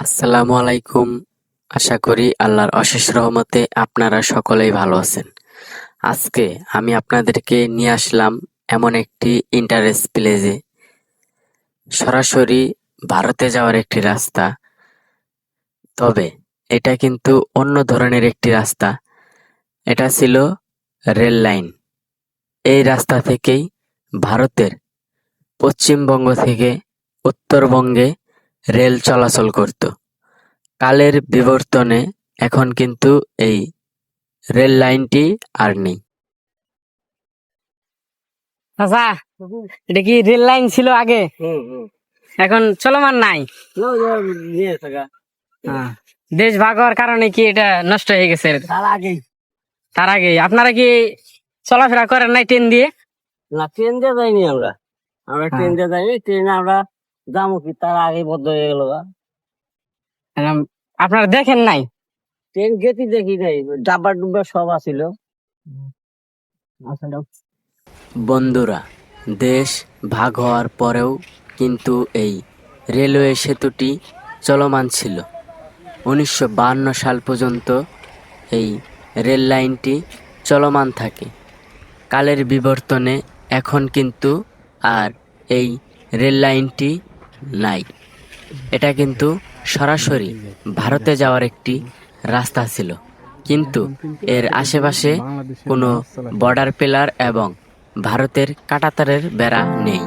আসসালামু আলাইকুম। আশা করি আল্লাহর অশেষ রহমতে আপনারা সকলেই ভালো আছেন। আজকে আমি আপনাদেরকে নিয়ে আসলাম এমন একটি ইন্টারেস্ট প্লেসে, সরাসরি ভারতে যাওয়ার একটি রাস্তা। তবে এটা কিন্তু অন্য ধরনের একটি রাস্তা। এটা ছিল রেল লাইন। এই রাস্তা থেকেই ভারতের পশ্চিমবঙ্গ থেকে উত্তরবঙ্গে রেল চলাচল করত। কালের বিবর্তনে এখন কিন্তু এই রেল লাইনটি আর নেই। আচ্ছা, এটা কি রেল লাইন ছিল আগে? এখন চলমান নাই। দেশ ভাগ হওয়ার কারণে কি এটা নষ্ট হয়ে গেছে? তার আগে আপনারা কি চলাফেরা করেন নাই ট্রেন দিয়ে? না, ট্রেন দিয়ে যাইনি আমরা ট্রেন দিয়ে যাইনি। ট্রেনে আমরা যাবো কি তার আগে বদ্ধ হয়ে গেল। আপনারা দেখেন নাই? ট্রেন গেতি দেখি নাই, ডাব্বা ডুব্বা সব আছিল। বন্ধুরা, দেশ ভাগ হওয়ার পরেও কিন্তু এই রেলওয়ে সেতুটি চলমান ছিল। 1952 সাল পর্যন্ত এই রেল লাইনটি চলমান থাকে। কালের বিবর্তনে এখন কিন্তু আর এই রেল লাইনটি নাই। এটা কিন্তু সরাসরি ভারতে যাওয়ার একটি রাস্তা ছিল, কিন্তু এর আশেপাশে কোনো বর্ডার পিলার এবং ভারতের কাঁটাতারের বেড়া নেই।